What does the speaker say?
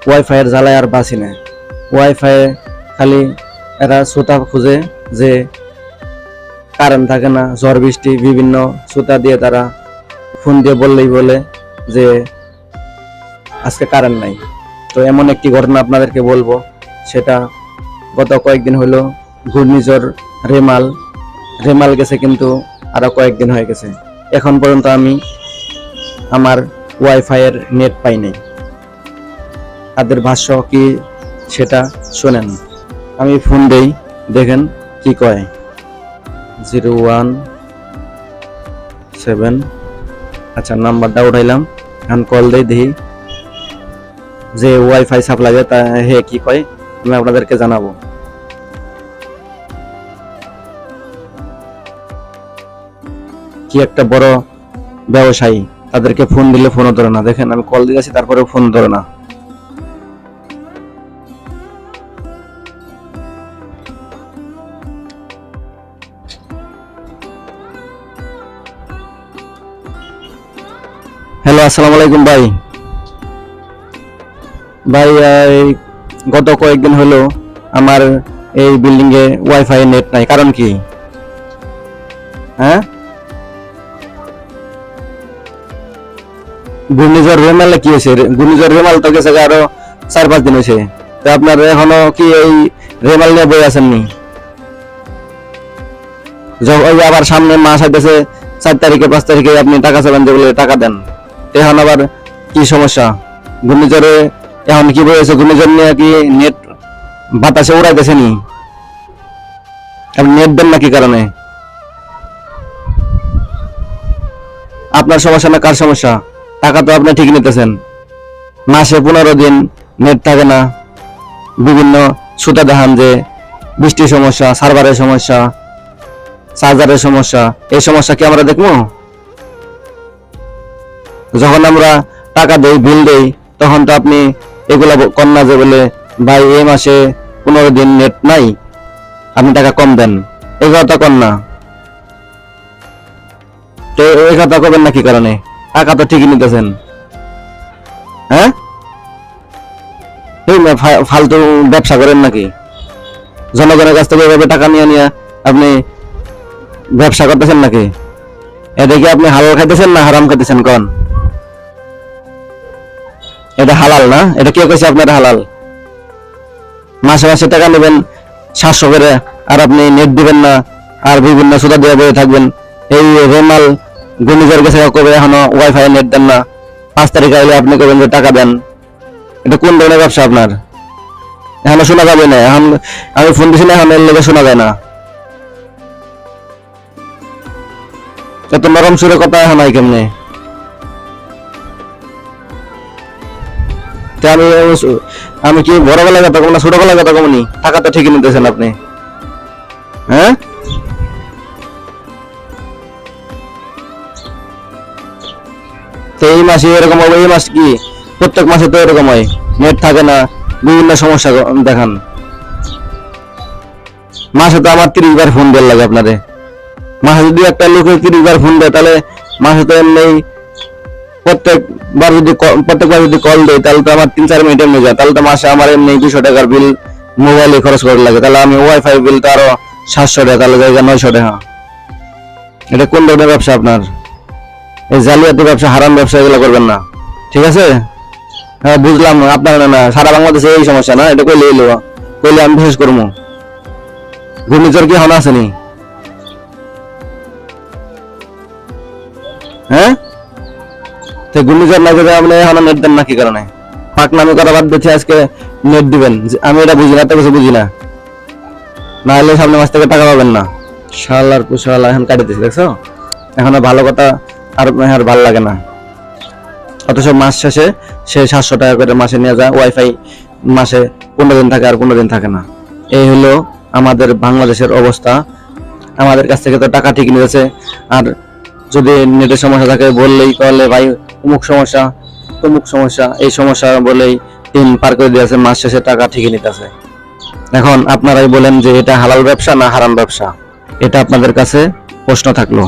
ওয়াইফাইয়ের জ্বালায় আর বাঁচি না। ওয়াইফাই খালি এরা সুতা খুঁজে যে কারেন্ট থাকে না, ঝড় বৃষ্টি বিভিন্ন সুতা দিয়ে তারা ফোন দিয়ে বললেই বলে যে আজকে কারেন্ট নাই। তো এমন একটি ঘটনা আপনাদেরকে বলবো, সেটা গত কয়েকদিন হলো ঘূর্ণিঝড় রেমাল গেছে, কিন্তু আরো কয়েকদিন হয়ে গেছে, এখন পর্যন্ত আমি আমার ওয়াইফাইয়ের নেট পাই নাই। তাদের ভাষ্য কি সেটা শোনেন। আমি ফোন দেই, দেখেন কি কয়। 017, আচ্ছা নাম্বারটা উঠাইলাম, এখন কল দেই, দেখি যে ওয়াইফাই সাপ্লাই দেয় তা হে কি কয় আমি আপনাদেরকে জানাবো। কি একটা বড় ব্যবসায়ী, তাদেরকে ফোন দিলে ফোনও ধরে না। দেখেন আমি কল দিয়েছি, তারপরেও ফোন ধরে না। হ্যালো, আসসালামু আলাইকুম ভাই। গত কয়েকদিন হলো আমার এই বিল্ডিং এ ওয়াইফাই নেট নাই, কারণ কি? হ্যাঁ, ঘূর্ণিঝড় রেমালে কি হয়েছে? ঘূর্ণিঝড় রেমাল তো গেছে আরো 4-5 দিন হয়েছে, তো আপনার এখনো কি এই রেমাল নিয়ে বই আছেননি? আবার সামনে মাস আসতেছে, 4 তারিখে 5 তারিখে আপনি টাকা চাবেন, যেগুলো টাকা দেন। এখন আবার কি সমস্যা? ঘূর্ণিঝড়ে এখন কি বলেছে? ঘূর্ণিঝড় নিয়ে কি নেট বাতাসে উড়াইতেছে নি? আপনি নেট দেন না কি কারণে? আপনার সমস্যা না কার সমস্যা? টাকা তো আপনি ঠিক নিতেছেন, মাসে 15 দিন নেট থাকে না, বিভিন্ন সুতা দেখান যে বৃষ্টির সমস্যা, সার্ভারের সমস্যা, চার্জারের সমস্যা। এই সমস্যা কি আমরা দেখবো? যখন আমরা টাকা দেই, বিল দেই, তখন তো আপনি এগুলা কন্যা যে বলে ভাই এই মাসে 15 দিন নেট নাই, আপনি টাকা কম দেন, এই কথা কন্যা। তো এই কথা করবেন না কি কারণে? টাকা তো ঠিকই নিতেছেন। হ্যাঁ, ফালতু ব্যবসা করেন নাকি? জনগণের কাছ থেকে এভাবে টাকা নিয়ে নিয়ে আপনি ব্যবসা করতেছেন নাকি? এটা কি আপনি হালাল খাইতেছেন না হারাম খাইতেছেন? কোন এটা হালাল না? এটা কে কইছে আপনার হালাল? মাসে মাসে টাকা নেবেন 700 করে, আর আপনি নেট দিবেন না, আর বিভিন্ন সুতা দিয়ে বসে থাকবেন। এই রেমাল ঘূর্ণিঝড় গেছে কবে, এখনো ওয়াইফাই নেট দেন না। 5 তারিখ আইলে আপনি কবেন যে টাকা দেন। এটা কোন ধরনের ব্যবসা আপনার? এখনো শোনা যাবে না। এখন আমি ফোন দিছি না, এখন এর লেগে শোনা যায় না। এত নরম সুরে কথা এখন নাই কেমনে? আমি কি বড় গলায় কথা কম না ছোট গলায় কথা কমনি? টাকা তো ঠিকই নিতেছেন আপনি। হ্যাঁ, তো এই মাসে এরকম হবে? এই মাস কি প্রত্যেক মাসে তো এরকম হয়? নেট থাকে না, বিভিন্ন সমস্যা দেখান। মাসে তো আমার 30 বার ফোন দেওয়ার লাগে আপনারে। মাসে যদি একটা লোকে 30 বার ফোন দেয়, তাহলে মাসে তো এমনি প্রত্যেকবার যদি কল দেয়, তাহলে তো আমার 3-4 মিনিট এমনি যায়। তাহলে তো মাসে আমার এমনি 200 টাকার বিল মোবাইলে খরচ করা লাগে। তাহলে আমি ওয়াইফাই বিল তো আরো 700 টাকা, তাহলে জায়গা 900 টাকা। এটা কোন ধরনের ব্যবসা আপনার? এই জালিয়াতি ব্যবসা, হারাম ব্যবসা এগুলো করবেন না, ঠিক আছে? হ্যাঁ বুঝলাম, আপনার না সারা বাংলাদেশে এই সমস্যা না, এটা কইলে আমি বিশেষ করবো। ঘূর্ণিঝড় কি এখন আসেনি? হ্যাঁ, তো ঘূর্ণিঝড় না করে আপনি এখন নেট দেন না কি কারণে? পাকনামি করা বাদ দিচ্ছে, আজকে নেট দিবেন। আমি এটা বুঝি না, এত কিছু বুঝি না। না হলে সামনে মাস থেকে টাকা পাবেন না। শালার কুশালা এখন কাটি দিচ্ছে, দেখছো? এখন ভালো কথা আর ভালো লাগে না। অথচ মাস শেষে সে 700 টাকা করে মাসে নিয়ে যায় ওয়াইফাই, মাসে 15 দিন থাকে আর 15 দিন থাকে না। এই হলো আমাদের বাংলাদেশের অবস্থা। আমাদের কাছ থেকে তো টাকা ঠিক নিয়েছে, আর যদি নেটের সমস্যা থাকে বললেই তাহলে ভাই অমুক সমস্যা তমুক সমস্যা, এই সমস্যা বলেই দিন পার করে দিয়েছে, মাস শেষে টাকা ঠিকই নিতেছে। এখন আপনারাই বলেন যে এটা হালাল ব্যবসা না হারাম ব্যবসা? এটা আপনাদের কাছে প্রশ্ন থাকলো।